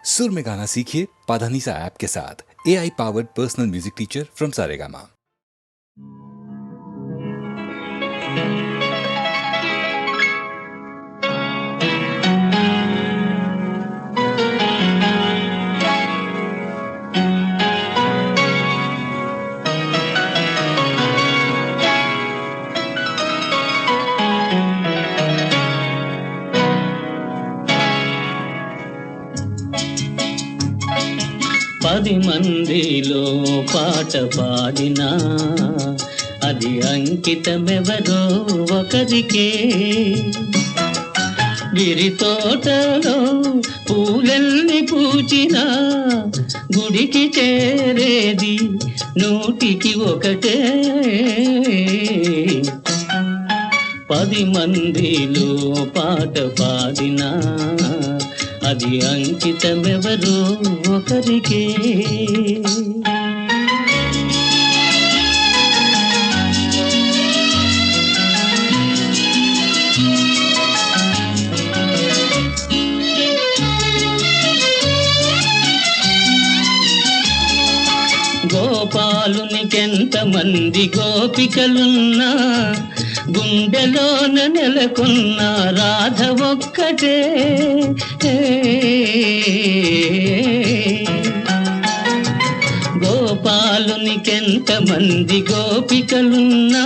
सुर में गाना सीखिए पाधानीसा ऐप के साथ। AI powered personal music teacher from Saregama. పది మందిలో పాట పాడినా అది అంకితమెవరో ఒకరికే. గిరి తోటలో పూలెల్ని పూచినా గుడికి చేరేది నూటికి ఒకటే. పది మందిలో పాట పాడినా అది అంకితమెవరో ఒకరికే. గోపాలునికెంతమంది గోపికలున్నా గుండెలోన నెలకొన్న రాధ ఒక్కటే. గోపాలునికెంతమంది గోపికలున్నా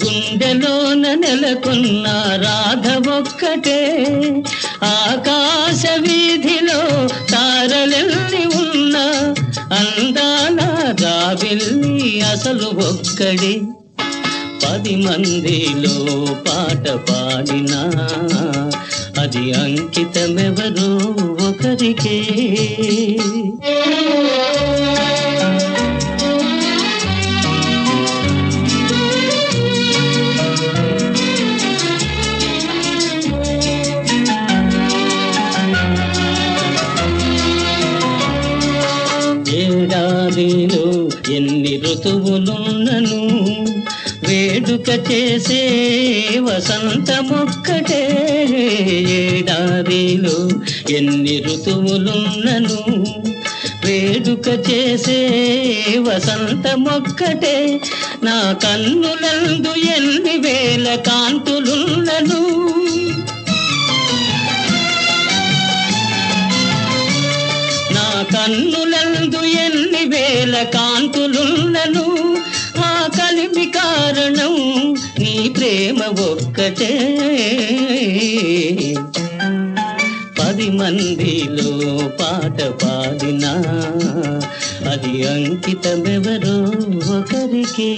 గుండెలోన నెలకొన్న రాధ ఒక్కటే. ఆకాశ వీధిలో తారలెల్లి ఉన్న అందాల రావిల్లి అసలు ఒక్కడే. పది మందిలో పాట పాడినా అది అంకితమెవరో ఒకరికే. ఏడాదిలో ఎన్ని ఋతువులున్నను వేడుక చేసే వసంతమొక్కటే. ఏడాదిలో ఎన్ని ఋతువులున్నను వేడుక చేసే వసంతమొక్కటే. నా కన్నులందు ఎన్ని వేల కాంతులున్నను నా కన్నులందు ఎన్ని వేల కాంతులున్నను ఆ కలిమి కారణం నీ ప్రేమ ఒక్కటే. పది మందిలో పాట పాడినా అది అంకితమెవరో ఒకరికే.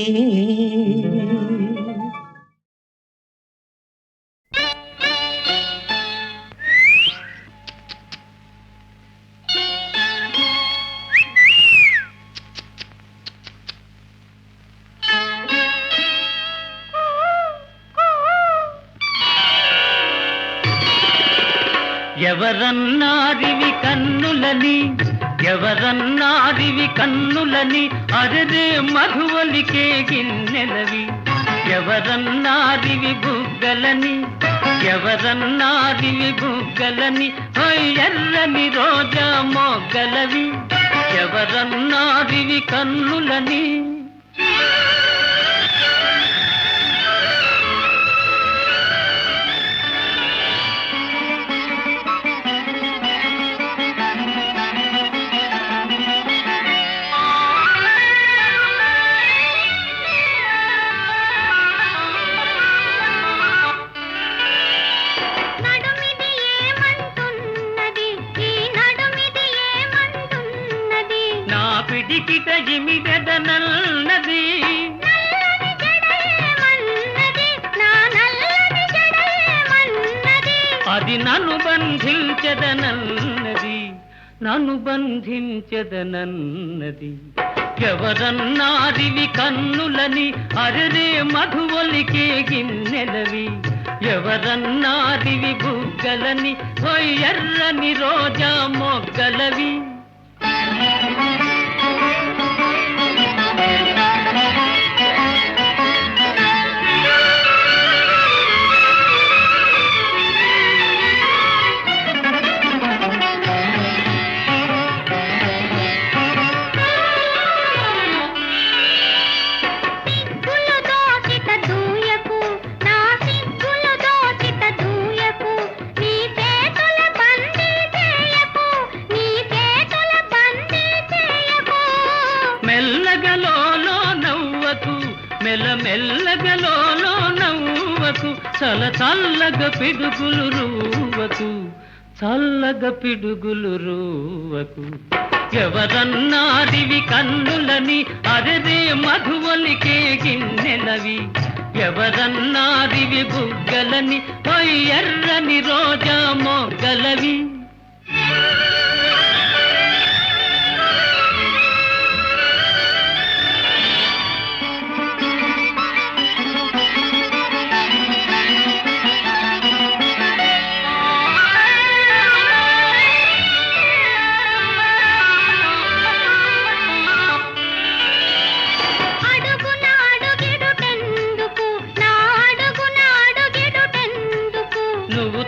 ఎవరన్నారివి కన్నులని, ఎవరన్నారివి కన్నులని, అరదే మధువలికే గిన్నెలవి. ఎవరన్నారివి బుగ్గలని, ఎవరన్నారివి బుగ్గలని, ఎర్రని రోజా మొగ్గలవి. ఎవరన్నారివి కన్నులని. పిడికిట ఇమిదెదనన్నది, అది నన్ను బంధించదనన్నది, నన్ను బంధించదనన్నది. ఎవరన్నారివి కన్నులని, అరరే మధువలికే గిన్నెలవి. ఎవరన్నారివి బుగ్గలని, ఎర్రని రోజా మొగ్గలవి. మెల్లమెల్లగలో నవ్వకు, చల్లగా పిడుగులు రూవకు, చల్లగా పిడుగులు రూవకు. ఎవరన్నారివి కన్నులని, అరెరే మధువలికే గిన్నెలవి. ఎవరన్నారివి బుగ్గలని, ఎర్రని రోజా మొగ్గలవి.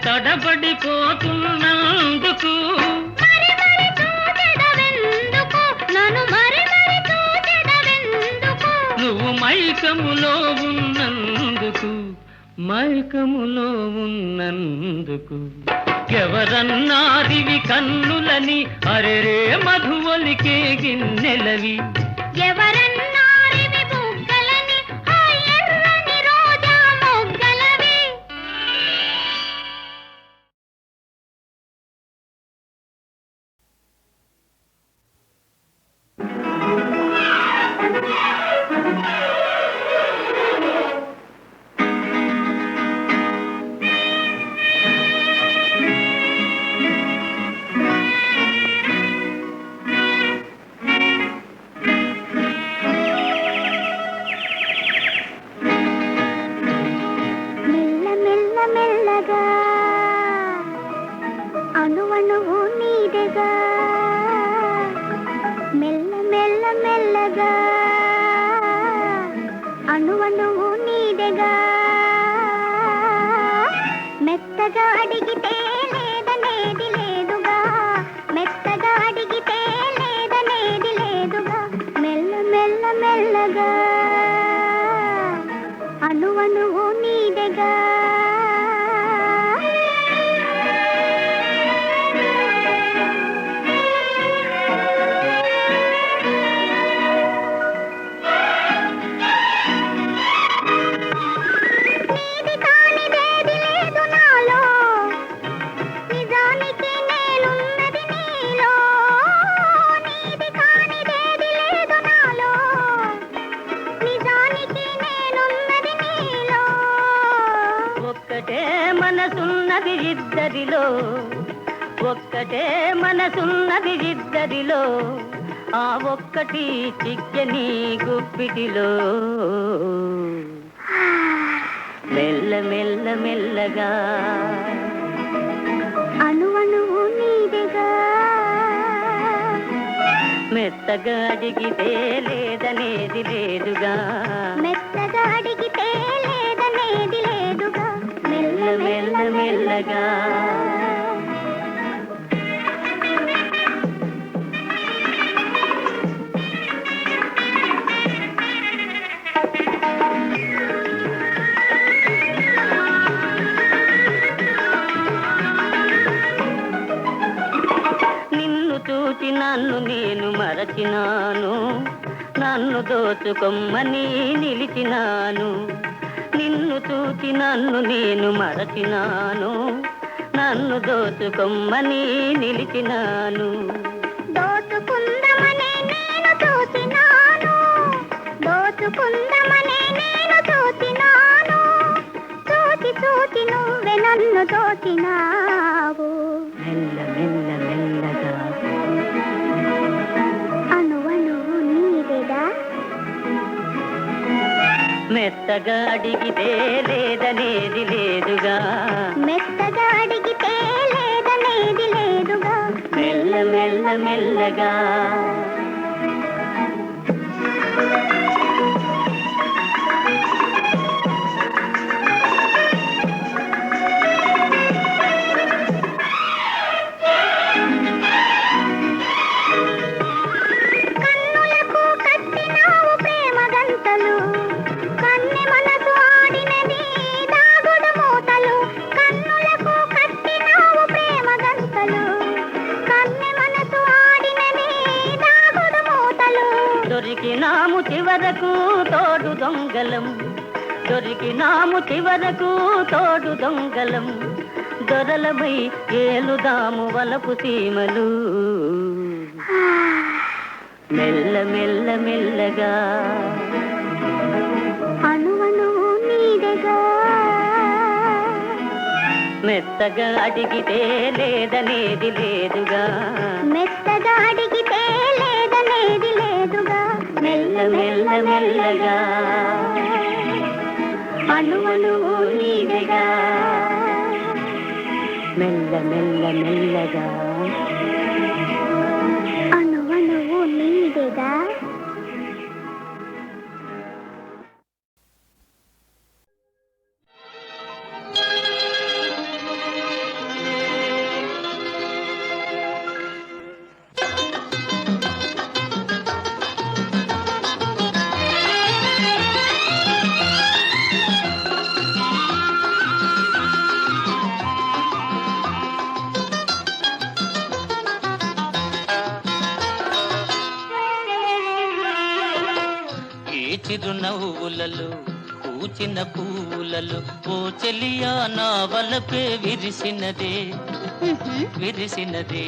తడబడిపోతున్నందుకు నువ్వు మైకములో ఉన్నందుకు, మైకములో ఉన్నందుకు. ఎవరన్నారివి కన్నులని, అరెరే మధువలికే గిన్నెలవి. ఎవరన్నారివి బుగ్గలని, ఎర్రని రోజా మొగ్గలవి. మెల్లగా అణువణువు నీదెగా, మెల్లగా అణువణువు నీదెగా. మెత్తగా అడిగితే లేదనేది లేదుగా, మెత్తగా అడిగితే లేదనేది లేదుగా. మెల్లగా అణువణువు నీదెగా. మనసున్నది ఇద్దరిలో, ఒక్కటే మనసున్నది ఇద్దరిలో, ఆ ఒక్కటి చిక్కని గుప్పిటిలో. మెల్లగా అణువణువు నీదెగా. మెత్తగా అడిగితే లేదనేది లేదుగా, మెత్తగా అడిగితే లేదనేది లేదుగా. మెల్లగా నిన్ను చూచి నన్ను నేను మరచినాను, నన్ను దోచుకొమ్మని నిలిచినాను. నిన్ను చూచి నన్ను నేను మరచినాను, నన్ను దోచుకొమ్మని నిలిచినాను. దోచుకుందమనే నేను చూచినాను, దోచుకుందమనే నేను చూచినాను. చూచి నువ్వే నన్ను దోచినావు. మెల్లగా అణువణువు నీదెగా. మెత్తగా అడిగితే లేదనేది లేదుగా, మెత్తగా అడిగితే లేదనేది లేదుగా. మెల్లగా కన్నులకు కట్టినావు ప్రేమ గంటలు, కన్నె మనసు ఆడినది దాగుడు మూతలు. కన్నులకు కట్టినావు ప్రేమ గంటలు, కన్నె మనసు ఆడినది దాగుడు చివరకు తోడు దొంగలం, దొరికినాము చివరకు తోడు దొంగలం, దొరలమై ఏలుదాము వలపు సీమలు. మెల్ల మెల్ల మెల్లగా అణువణువు నీడగా, మెత్తగా అడిగితే లేదనేది లేదుగా, మెత్తగా అడిగితే లేదనేది లేదుగా, మెల్ల మెల్ల మెల్లగా అణువణువు నీడగా, మెల్ల మెల్ల మెల్లగా అణువణువు నీడగా. చిరునవ్వులలో పూచిన పూలలో ఓ చెలియా నా వలపే విరిసినదే విరిసినదే.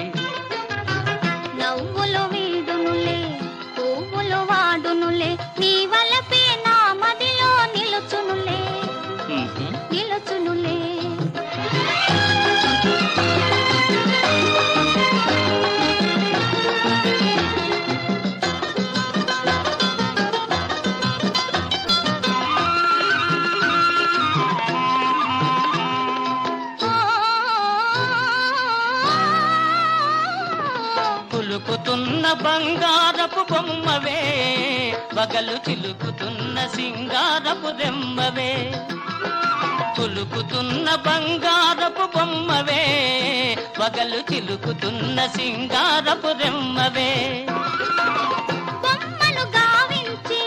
నవ్వులు వీడునులే పువ్వులు వాడునులే, నీ వలపే నా మదిలో నిలుచునులే నిలుచునులే. చిలుకుతున్న బంగారపు బొమ్మవే, వగలు చిలుకుతున్న సింగారపు రెమ్మవే, కులుకుతున్న బంగారపు బొమ్మవే, వగలు చిలుకుతున్న సింగారపు రెమ్మవే. బొమ్మను గావించి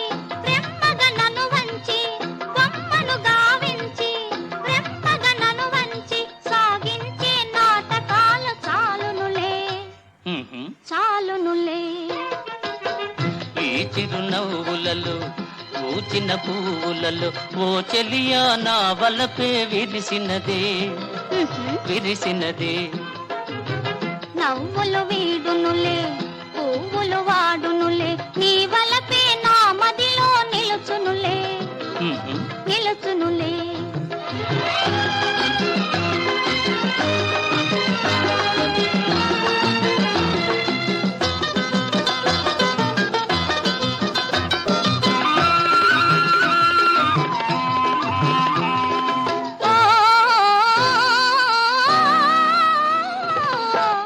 రెమ్మగా నన్ను వంచి, బొమ్మను గావించి రెమ్మగా నన్ను వంచి, సాగించే నాటకాలు చాలునులే చాలునులే. ఈ చిరునవ్వులలో పూచిన పువ్వులలో ఓ చెలియా నా వలపే విరిసినదే విరిసినదే. నవ్వులు వీడునులే పువ్వులు వాడునులే, నీ వలపే నా మదిలో నిలుచునులే నిలుచునులే.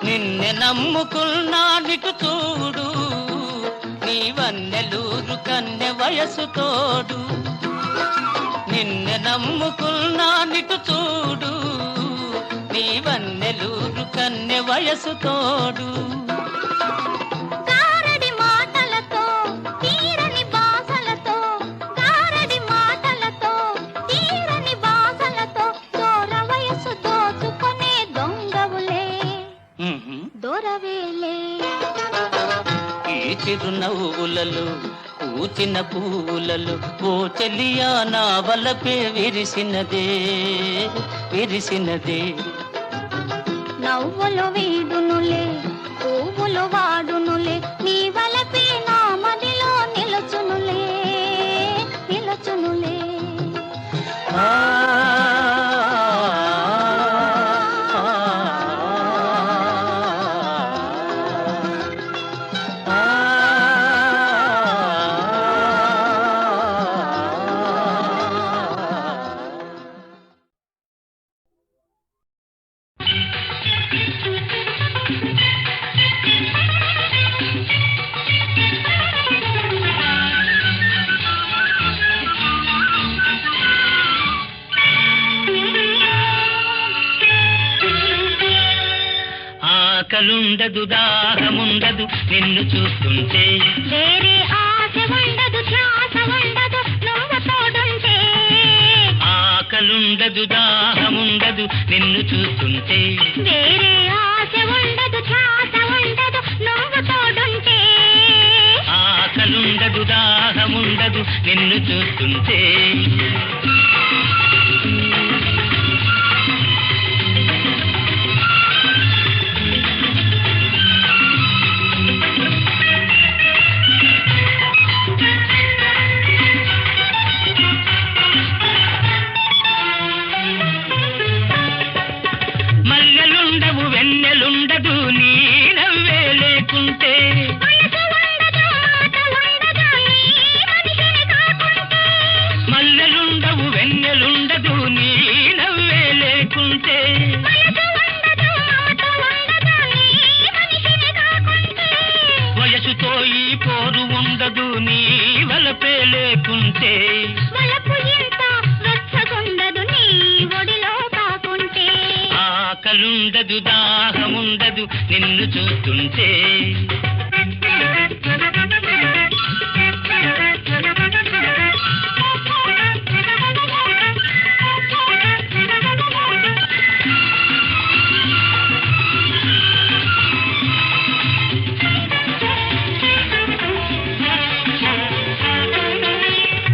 నిన్నే నమ్ముకున్నానిటు చూడు, నీవన్నెలూరు కన్నె వయసు తోడు. నిన్నే నమ్ముకున్నానిటు చూడు, నీవన్నెలూరు కన్నె వయసు తోడు. గారడి మాటలతో తీరని బాసలతో, గారడి మాటలతో తీరని బాసలతో, దూర వయసు దోచుకునే దొంగవులే దొరవేలే. ఈ చిరునవ్వులలో పూచిన పువ్వులలో ఓ చెలియా నా వలపే విరిసినదే విరిసినదే. నవ్వులు వీడునులే పువ్వులు వాడునులే, నీ వలపే నా మదిలో నిలుచునులే నిలుచునులే. ఆకలుండదు దాహముండదు నిన్ను చూస్తుంటే, వేరే ఆశ ఉండదు ధ్యాస ఉండదు నువ్వు తోడుంటే. ఆకలుండదు దాహముండదు నిన్ను చూస్తుంటే, వేరే ఆశ ఉండదు ధ్యాస ఉండదు నువ్వు తోడుంటే. ఆకలుండదు దాహముండదు నిన్ను చూస్తుంటే. మల్లెలుండవు వెన్నెలుండదు నీ నవ్వే లేకుంటే. మల్లెలుండవు వెన్నెలుండదు నీ నవ్వే లేకుంటే. వయసుతో ఈ పోరు ఉండదు నీ వలపే లేకుంటే. ఆకలుండదు దాహముండదు నిన్ను చూస్తుంటే.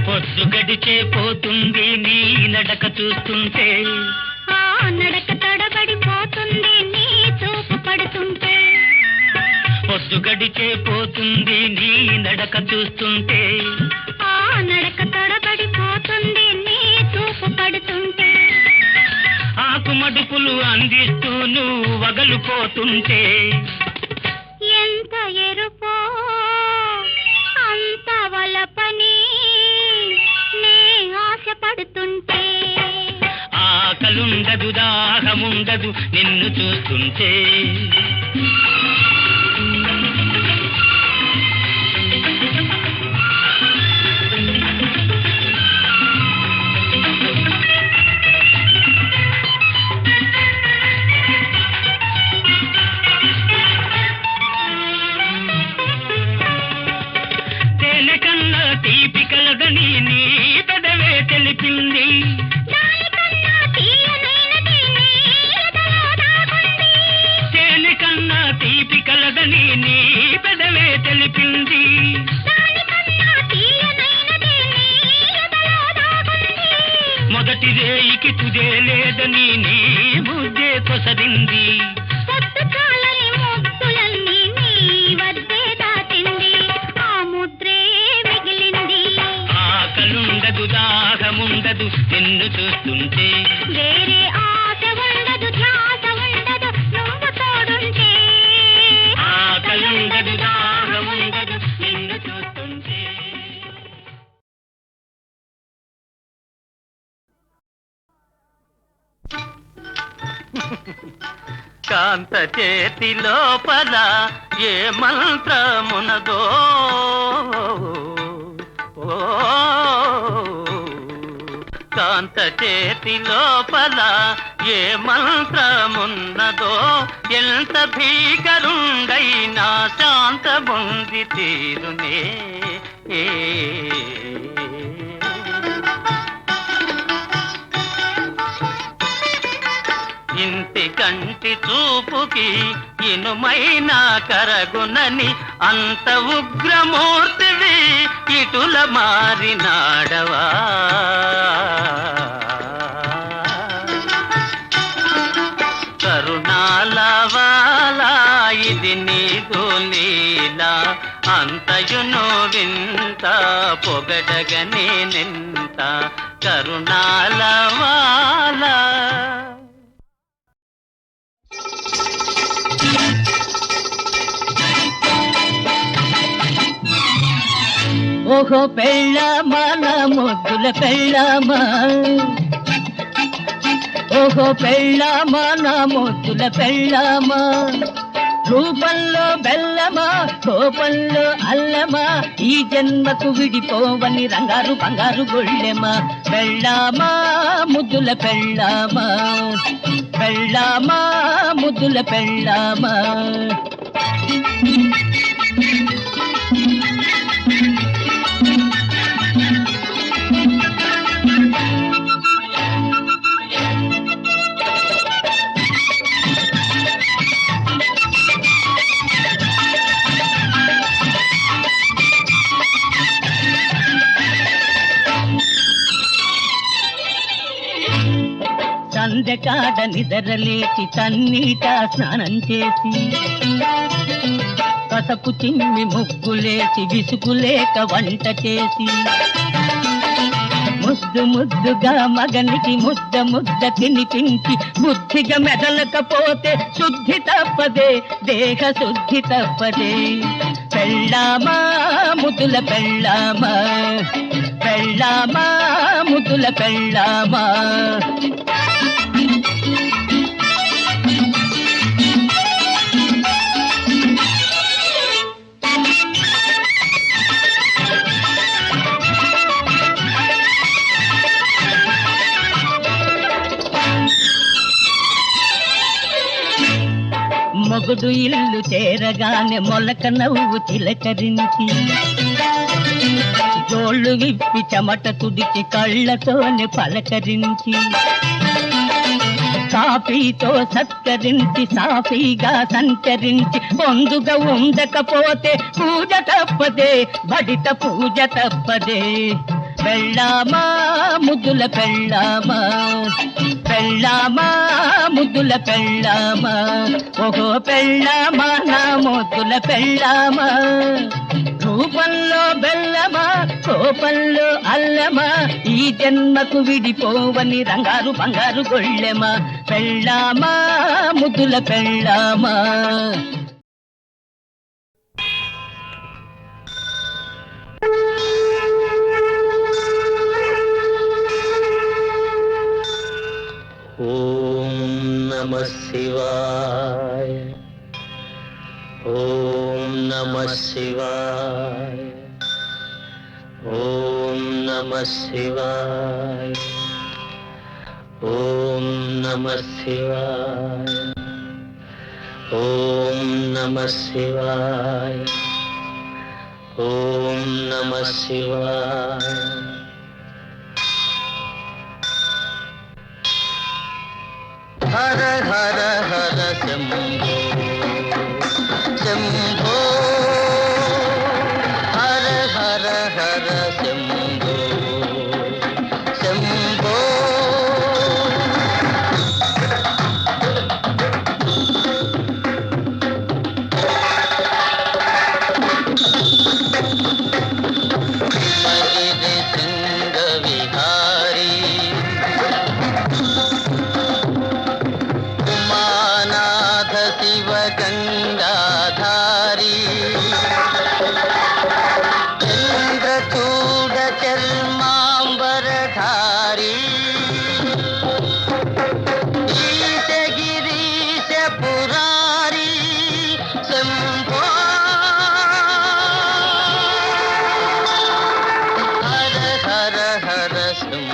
పొద్దు గడిచే పోతుంది నీ నడక చూస్తుంటే. నడక తడబడిపోతుంది నీ చూపు పడుతుంటే. పొద్దు గడిచే పోతుంది నీ నడక చూస్తుంటే. నడక తడబడిపోతుంది నీ చూపు పడుతుంటే. ఆకుమడుపులు అందిస్తూ నువ్వు వగలుపోతుంటే. ఎంత ఎరుపో అంత వలపని నే ఆశపడుతుంటే. ఆకలుండదు దాహముండదు నిన్ను చూస్తుంటే. తేనె కన్నా తీపి కలదని నీ పెదవే తెలిపింది. తేనె కన్నా తీపి కలదని నీ పెదవే తెలిపింది. మొదటి రేయికి తుదే లేదని నీ ముద్దే కొసరింది. ఆకలుండదు దాహముండదు నిన్ను చూస్తుంటే. వేరే ఆశ ఉండదు ధ్యాస ఉండదు నువ్వు తోడుంటే. ఆకలుండదు దాహముండదు నిన్ను చూస్తుంటే. కాంత చేతి లోపల ఏ మంత్రమునదో. కాంత చేతి లోపల ఏ మంత్రమున్నదో. ఎంత భీకరుండైనా శాంత బొంది తీరునే. ఇంటి కంటి చూపుకి ఇనుమైన కరగునని అంత ఉగ్రమూర్తివి ఇటుల మారినాడవా. కరుణాలవాలా ఇది నీదు లీలా. అంతయును వింత పొగడగనే నింత కరుణాలవాలా. ఓహో పెళ్ళామా నా ముద్దుల పెళ్ళామా. ఓహో పెళ్ళామా నా ముద్దుల పెళ్ళామా. రూపంలో బెల్లమా కోపంలో అల్లమా. ఈ జన్మకు విడిపోవని రంగారు బంగారు గొళ్ళెమా. పెళ్ళామా ముద్దుల పెళ్ళామా. పెళ్ళామా ముద్దుల పెళ్ళామా. కాడ నిద్రలేచి తన్నీట స్నానం చేసి పసపు చిమ్మి ముగ్గులేసి విసుగులేక వంట చేసి ముద్దు ముద్దుగా మగనికి ముద్ద ముద్ద తినిపించి బుద్ధిగా మెదలకపోతే శుద్ధి తప్పదే, దేహ శుద్ధి తప్పదే. పెళ్ళామా ముద్దుల పెళ్ళామా, పెళ్ళామా ముద్దుల పెళ్ళామా. మొగుడు ఇల్లు చేరగానే మొలక నవ్వు చిలకరించి జోళ్ళు విప్పి చెమట తుడిచి కళ్ళతోనే పలకరించి కాఫీతో సత్కరించి సాఫీగా సంచరించి పొందుగా ఉండకపోతే పూజ తప్పదే, బడిత పూజ తప్పదే. పెళ్ళామా ముద్దుల పెళ్ళామా, పెళ్ళామా ముద్దుల పెళ్ళామా. ఓహో పెళ్ళామా నా ముద్దుల పెళ్ళామా. రూపంలో బెల్లమా, కోపంలో అల్లమా, ఈ జన్మకు విడిపోవని రంగారు బంగారు గొళ్ళెమా. పెళ్ళామా ముద్దుల పెళ్ళామా. ఓం నమః శివాయ, ఓం నమః శివాయ, ఓం నమః శివాయ, ఓం నమః శివాయ, ఓం నమః శివాయ, ఓం నమః శివాయ. హర హర హర శంభో శంభో, హర హర హర శంభో శంభో. హిమగిరి శృంగ విహారీ శివ గంగాధారీ చంద్రచూడ చర్మాంబరధారీ ఈశ గిరీశ పురారీ శంభో. హర హర హర శంభో.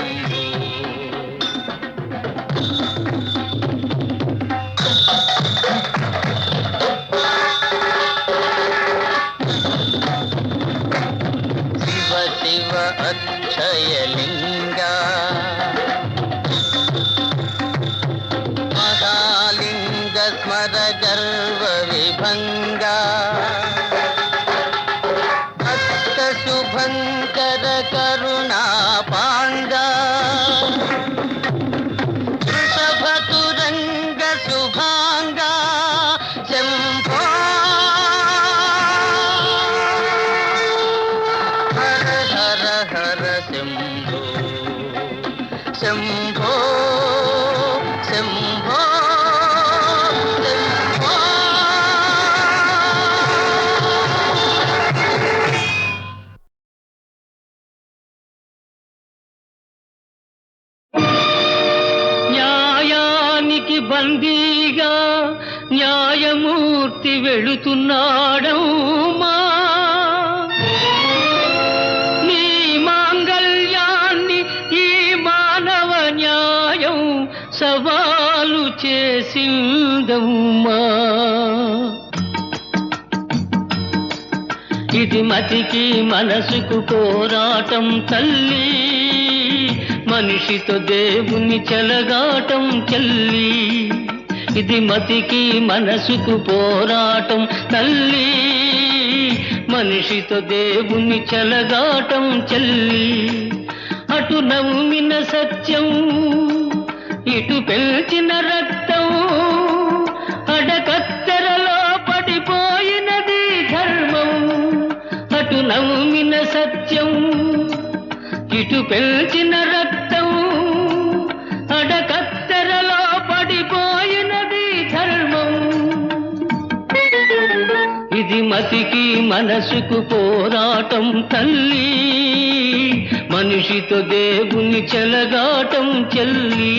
శివ అక్షయలింగా మహాలింగ స్మర గర్వ విభంగా భక్త శుభంకర కరుణా పాంగా వృషభతురంగ శుభాంగా శంభో. శంభో శంభో శంభో శంభో. న్యాయానికి బందీగా న్యాయమూర్తి వెళుతున్నాడమ్మా. సవాలు చేసిందమ్మా. ఇది మతికి మనసుకు పోరాటం తల్లి, మనిషితో దేవుని చెలగాటం చెల్లి. ఇది మతికి మనసుకు పోరాటం తల్లి, మనిషితో దేవుని చెలగాటం చెల్లి. అటు నవ్విన సత్యం ఇటు పెంచిన రక్తం అడకత్తెరలో పడిపోయినది ధర్మం, అటు నమ్మిన సత్యం. ఇటు పెంచిన రక్తం అడకత్తెరలో పడిపోయినది ధర్మం. ఇది మతికి మనసుకు పోరాటం తల్లి, మనిషితో దేవుని చెలగాటం చెల్లి.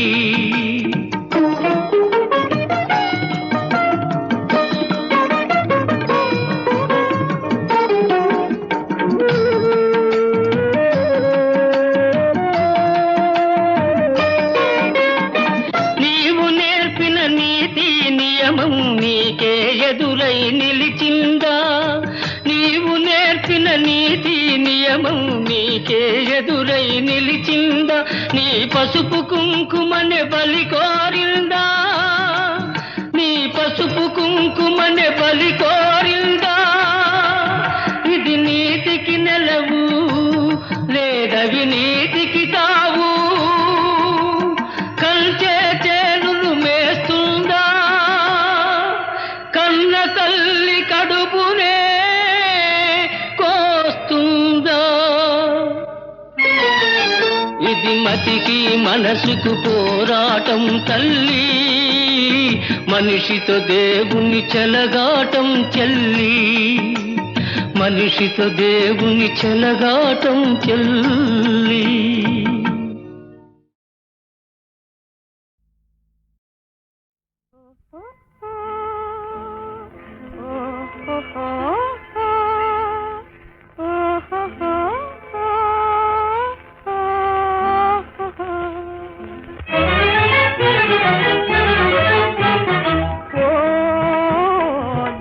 నీవు నేర్పిన నీతి నియమం నీకే ఎదురై నిలిచిందా? నీవు నేర్పిన నీతి నియమం నీకే ఎదురై నిలిచిందా? నీ పసుపు కుంకుమనే బలి కోరిందా? నీ పసుపు కుంకుమనే బలి కోరిందా? ఇది నీతికి నెలవు లేదవి నీతికి తావు. కంచే చేనులు మేస్తుందా? కన్న తల్లి కడుపునే కోస్తుందా? ఇది మతికి మనసుకు పోరాటం తల్లి, మనిషితో దేవుని చెలగాటం చెల్లి. మనిషితో దేవుని చెలగాటం చెల్లి.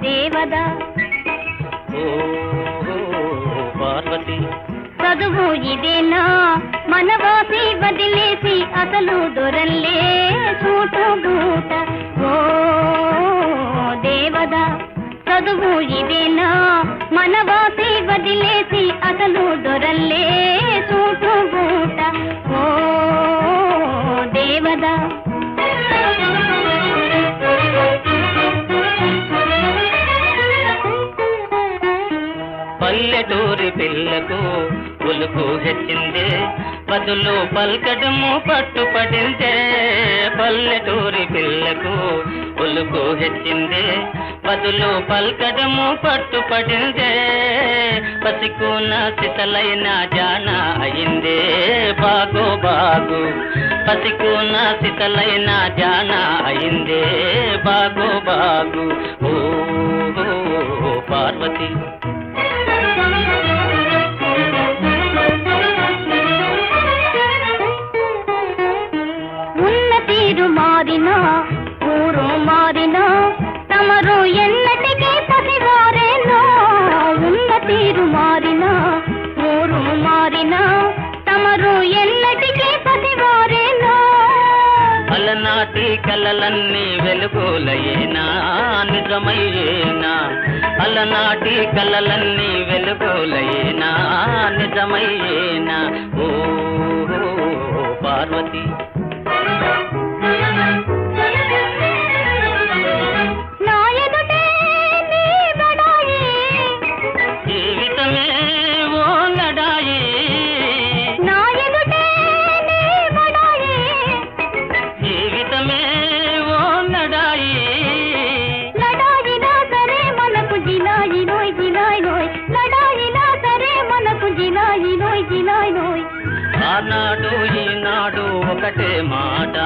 దేవదా పార్వతి చదువు ఇదేనా మనవాసి వదిలేసి అసలు దొరల్లే చూటు బూట. ఓ దేవదా చదువు ఇదేనా మనవాసి వదిలేసి అసలు దొరల్లే చూటు బూట. ఓ దేవదా పల్లెటూరి పిల్లకు ఉలుకు హెచ్చిందే, బదులు పల్కడము పట్టుపడిందే. పల్లెటూరి పిల్లకు ఉలుకు హెచ్చిందే, బదులు పల్కడము పట్టుపడిందే. పసికున్న సిసలైన జాన అయిందే బాగు బాగు. పసికున్న సిసలైన జాన అయిందే బాగు బాగు. ఓ పార్వతి ఉన్న తీరు మారినా ఊరు మారినా తమరు ఎన్నటికీ పసివారేనా. ఉన్న తీరు మారినా ఊరు మారినా తమరు ఎన్నటికీ పసివారేనా. అలనాటి కలలన్నీ వెలుగులయేనా నిజమయ్యేనా? అలనాటి కలలన్నీ వెలుగులయేనా నిజమయ్యేనా? ఓ పార్వతి నా ఎదుటే నీ బడాయి, జీవితమే ఓ లడాయి. నా ఎదుటే నీ బడాయి, జీవితమే ఓ లడాయి. లడాయినా సరే మనకు జిలాయి నోయ్ జిలాయి నోయ్. లడాయినా సరే మనకు జిలాయి నోయ్ జిలాయి నోయ్. ఆనాడు ఈనాడు ఒకటే మాట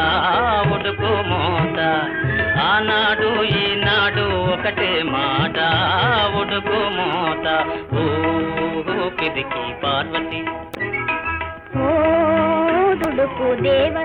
ఉడుకు మోత. ఆనాడు ఈనాడు ఒకటే మాట ఉడుకు మోత. ఓ పిరికి పార్వతి ఓ దుడుకు దేవ